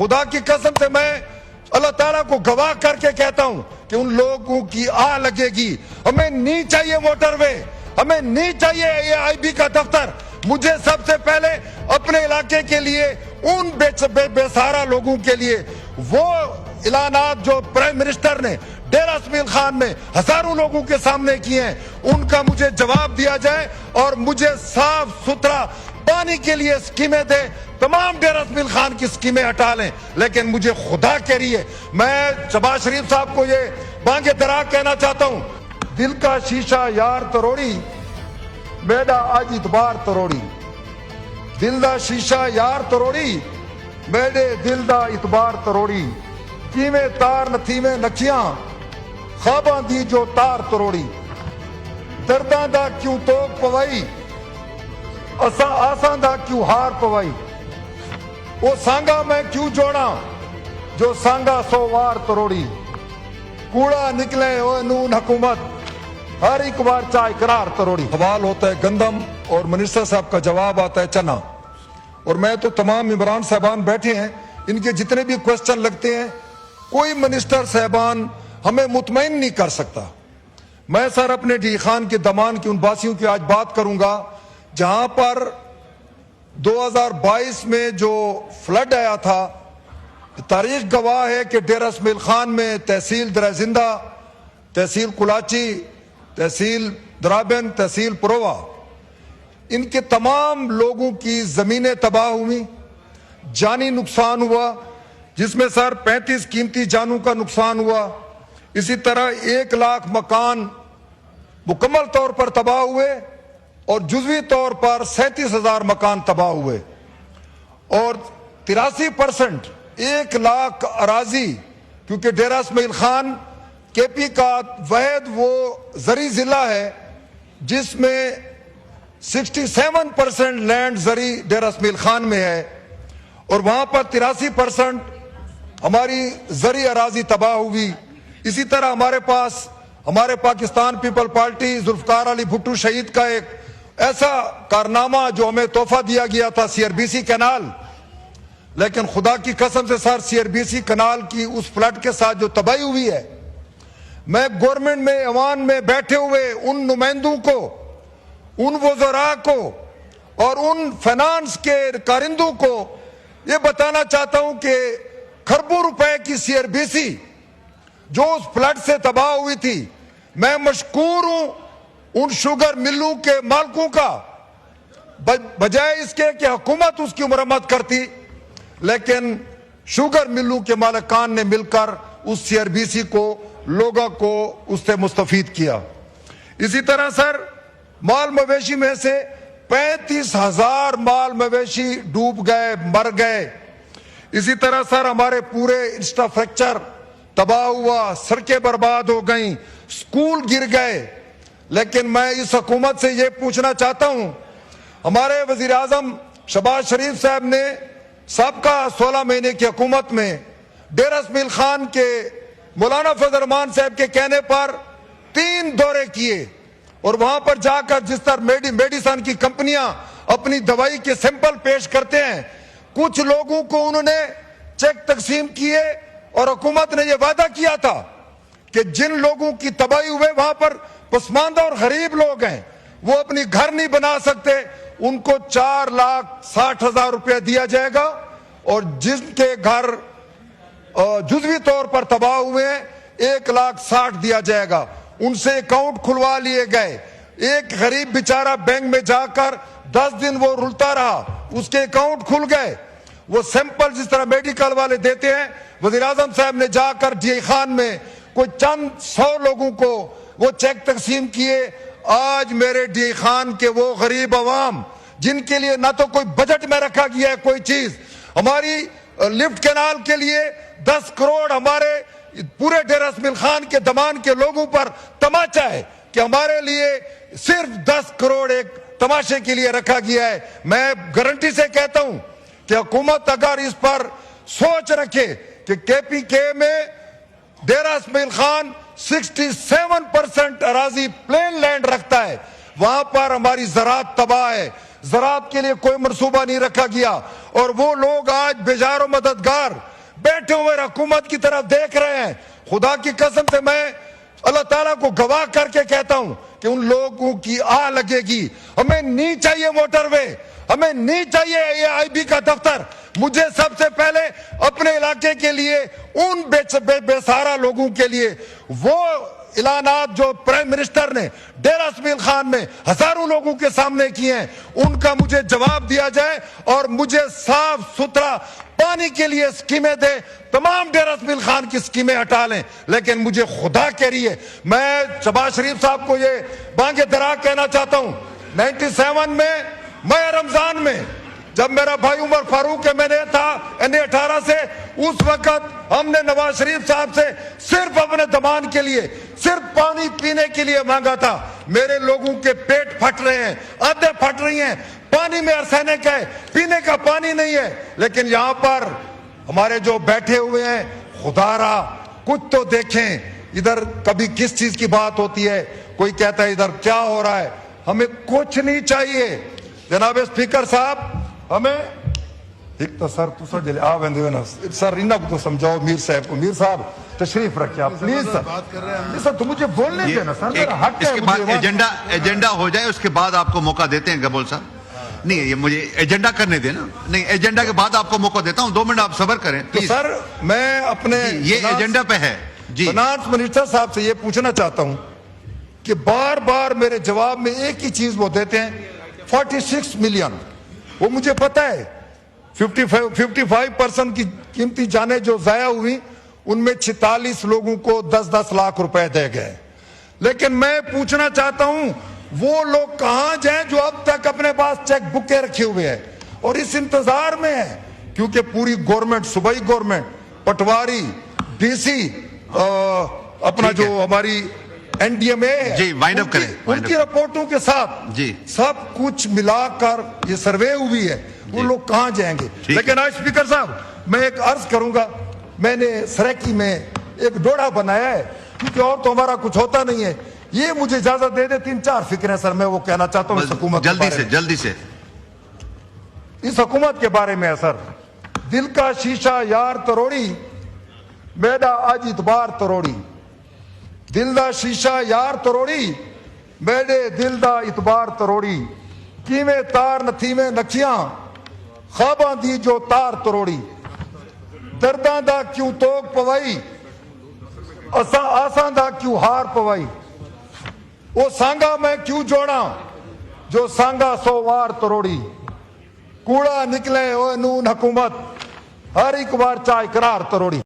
خدا کی قسم سے میں اللہ تعالیٰ کو گواہ کر کے کہتا ہوں کہ ان لوگوں کی آہ لگے گی. ہمیں نہیں چاہیے موٹر وے, ہمیں نہیں چاہیے AIB کا دفتر. مجھے سب سے پہلے اپنے علاقے کے لیے ان بے سہارا لوگوں کے لیے وہ اعلانات جو پرائم منسٹر نے ڈیرہ اسماعیل خان میں ہزاروں لوگوں کے سامنے کیے ہیں, ان کا مجھے جواب دیا جائے اور مجھے صاف ستھرا پانی کے لیے اسکیمیں دے. تمام ڈیرہ اسماعیل خان کی اسکیمیں ہٹا لیں, لیکن مجھے خدا کہہ رہی ہے, میں شہباز شریف صاحب کو یہ بانگے درا کہنا چاہتا ہوں, دل کا شیشہ یار تروڑی میڈا آج اتبار تروڑی. دل دا شیشہ یار تروڑی میڈے دل دا اتبار تروڑی. کیویں تار نتھیویں نکھیاں خواباں دی جو تار تروڑی. درداں دا کیوں توک پوائی آساں دا کیوں ہار پوائی. وہ سانگا میں کیوں جوڑا جو سانگا سو وار تروڑی. کوڑا نکلے او نون حکومت ہر ایک بار چاہ اقرار تروڑی. سوال ہوتا ہے گندم اور منسٹر صاحب کا جواب آتا ہے چنا. اور میں تو تمام ممبران صاحبان بیٹھے ہیں, ان کے جتنے بھی کوسچن لگتے ہیں کوئی منسٹر صاحبان ہمیں مطمئن نہیں کر سکتا. میں سر اپنے ڈی خان کے دمان کی ان باسیوں کی آج بات کروں گا جہاں پر 2022 میں جو فلڈ آیا تھا. تاریخ گواہ ہے کہ ڈیرہ اسماعیل خان میں تحصیل درہ زندہ, تحصیل کلاچی, تحصیل درابن, تحصیل پرووا, ان کے تمام لوگوں کی زمینیں تباہ ہوئی, جانی نقصان ہوا, جس میں سر 35 قیمتی جانوں کا نقصان ہوا. اسی طرح 1 لاکھ مکان مکمل طور پر تباہ ہوئے اور جزوی طور پر 37,000 مکان تباہ ہوئے. اور 83% 1 لاکھ اراضی, کیونکہ ڈیرہ اسماعیل خان KP کا واحد وہ زرعی ضلع ہے جس میں 67% لینڈ زرعی ڈیرہ اسماعیل خان میں ہے, اور وہاں پر 83% ہماری زرعی اراضی تباہ ہوئی. اسی طرح ہمارے پاکستان پیپل پارٹی ذوالفقار علی بھٹو شہید کا ایک ایسا کارنامہ جو ہمیں تحفہ دیا گیا تھا CRBC کینال, لیکن خدا کی قسم سے سر CRBC کینال کی اس فلڈ کے ساتھ جو تباہی ہوئی ہے, میں گورنمنٹ میں ایوان میں بیٹھے ہوئے ان نمائندوں کو, ان وزراء کو اور ان فائنانس کے کارندوں کو یہ بتانا چاہتا ہوں کہ کھربوں روپے کی CRBC جو اس فلڈ سے تباہ ہوئی تھی, میں مشکور ہوں ان شوگر ملوں کے مالکوں کا, بجائے اس کے کہ حکومت اس کی مرمت کرتی, لیکن شوگر ملوں کے مالکان نے مل کر اس CRBC کو لوگوں کو اس سے مستفید کیا. اسی طرح سر مال مویشی میں سے 35,000 مال مویشی ڈوب گئے, مر گئے. اسی طرح سر ہمارے پورے انفراسٹرکچر تباہ ہوا, سڑکیں برباد ہو گئیں, سکول گر گئے. لیکن میں اس حکومت سے یہ پوچھنا چاہتا ہوں, ہمارے وزیر اعظم شہباز شریف صاحب نے سابقہ 16 مہینے کی حکومت میں ڈیرہ اسماعیل خان کے مولانا فضل الرحمان صاحب کے کہنے پر 3 دورے کیے, اور وہاں پر جا کر جس طرح میڈیسن کی کمپنیاں اپنی دوائی کے سیمپل پیش کرتے ہیں, کچھ لوگوں کو انہوں نے چیک تقسیم کیے, اور حکومت نے یہ وعدہ کیا تھا کہ جن لوگوں کی تباہی ہوئے وہاں پر پسماندہ اور غریب لوگ ہیں, وہ اپنی گھر نہیں بنا سکتے, ان کو 4,60,000 روپے دیا جائے گا, اور جن کے گھر جزوی طور پر تباہ ہوئے ہیں 1,60,000 دیا جائے گا. ان سے اکاؤنٹ کھلوا لیے گئے. ایک غریب بیچارہ بینک میں جا کر 10 دن وہ رلتا رہا, اس کے اکاؤنٹ کھل گئے. وہ سیمپل جس طرح میڈیکل والے دیتے ہیں, وزیر اعظم صاحب نے جا کر DI خان میں کوئی چند 100 لوگوں کو وہ چیک تقسیم کیے. آج میرے DI خان کے وہ غریب عوام جن کے لیے نہ تو کوئی بجٹ میں رکھا گیا ہے کوئی چیز, ہماری لفٹ کینال کے لیے 10 کروڑ ہمارے پورے ڈیرہ اسماعیل خان کے دمان کے لوگوں پر تماچا ہے کہ ہمارے لیے صرف 10 کروڑ ایک تماشے کے لیے رکھا گیا ہے. میں گارنٹی سے کہتا ہوں کہ حکومت اگر اس پر سوچ رکھے کہ KPK میں ڈیرہ اسماعیل خان 67% اراضی پلین لینڈ رکھتا ہے, وہاں پر ہماری زراعت تباہ ہے, زراعت کے لیے کوئی منصوبہ نہیں رکھا گیا, اور وہ لوگ آج بیزار و مددگار بیٹھے ہوئے حکومت کی طرف دیکھ رہے ہیں. خدا کی قسم سے میں اللہ تعالیٰ کو گواہ کر کے کہتا ہوں کہ ان لوگوں کی آہ لگے گی. ہمیں نہیں چاہیے موٹر وے, ہمیں نہیں چاہیے اے آئی بی کا دفتر. مجھے سب سے پہلے اپنے علاقے کے لیے ان بے سہارا لوگوں کے لیے وہ اعلانات جو پرائم منسٹر نے ڈیرہ اسماعیل خان میں ہزاروں لوگوں کے سامنے کیے ہیں, ان کا مجھے جواب دیا جائے اور مجھے صاف ستھرا پانی کے لیے اسکیمیں دے. تمام ڈیرہ اسماعیل خان کی اسکیمیں ہٹا لیں, لیکن مجھے خدا کہہ رہی ہے. میں شہباز شریف صاحب کو یہ بانگ درا کہنا چاہتا ہوں, 97 میں ماہ رمضان میں جب میرا بھائی عمر فاروق میں نے تھا NA18 سے, اس وقت ہم نے نواز شریف صاحب سے صرف اپنے دمان کے لیے صرف پانی پینے کے لیے مانگا تھا. میرے لوگوں کے پیٹ پھٹ رہے ہیں, آنتیں پھٹ رہی ہیں, پانی میں آرسینک ہے, پینے کا پانی نہیں ہے. لیکن یہاں پر ہمارے جو بیٹھے ہوئے ہیں, خدا را کچھ تو دیکھیں. ادھر کبھی کس چیز کی بات ہوتی ہے, کوئی کہتا ہے ادھر کیا ہو رہا ہے. ہمیں کچھ نہیں چاہیے. جناب اسپیکر صاحب, ہمیں ایک تو سر تو سجلے آ ویندے نا سر انہاں کو تو سمجھاؤ. میر صاحب کو, میر صاحب تشریف رکھیں آپ پلیز سر. سر تو مجھے بولنے دینا سر, میرا حق ہے. اس کے بعد ایجنڈا ہو جائے, اس کے بعد آپ کو موقع دیتے ہیں گبول صاحب. نہیں, یہ مجھے ایجنڈا کرنے دیں نا. نہیں, ایجنڈا کے بعد آپ کو موقع دیتا ہوں, 2 منٹ آپ صبر کریں. تو سر میں اپنے یہ ایجنڈا پہ ہے جی. فنانس منسٹر صاحب سے یہ پوچھنا چاہتا ہوں کہ بار بار میرے جواب میں ایک ہی چیز وہ دیتے ہیں, 46 ملین. وہ مجھے پتا ہے 55% کی قیمتی جانیں جو ضائع ہوئی, ان میں 46 لوگوں کو 10-10 لاکھ روپے دے گئے. لیکن میں پوچھنا چاہتا ہوں وہ لوگ کہاں جائیں جو اب تک اپنے پاس چیک بکیں رکھے ہوئے ہیں اور اس انتظار میں ہیں, کیونکہ پوری گورنمنٹ, صوبائی گورنمنٹ, پٹواری, ڈی سی, اپنا جو ہماری NDMA ہے, جی وائنڈ اپ کریں, ان کی رپورٹوں کے ساتھ جی سب کچھ ملا کر یہ سروے ہوئی ہے. وہ لوگ کہاں جائیں گے؟ لیکن آج اسپیکر صاحب میں ایک عرض کروں گا, میں نے سریکی میں ایک ڈوڑا بنایا ہے کیونکہ اور تو ہمارا کچھ ہوتا نہیں ہے. یہ مجھے اجازت دے دے, 3-4 فکریں سر میں وہ کہنا چاہتا ہوں اس حکومت جلدی سے اس حکومت کے بارے میں ہے. سر, دل کا شیشہ یار تروڑی, میرا آج اتبار تروڑی. دل دا شیشہ یار تروڑی, میرے دل دا اتبار تروڑی. کیویں تار نتھی میں نکھیاں, خواباں دی جو تار تروڑی. درداں دا کیوں توک پوائی, آساں دا کیوں ہار پوائی. وہ سانگا میں کیوں جوڑا, جو سانگا 100 وار تروڑی. کوڑا نکلے او نون حکومت, ہر ایک بار چاہ اقرار تروڑی.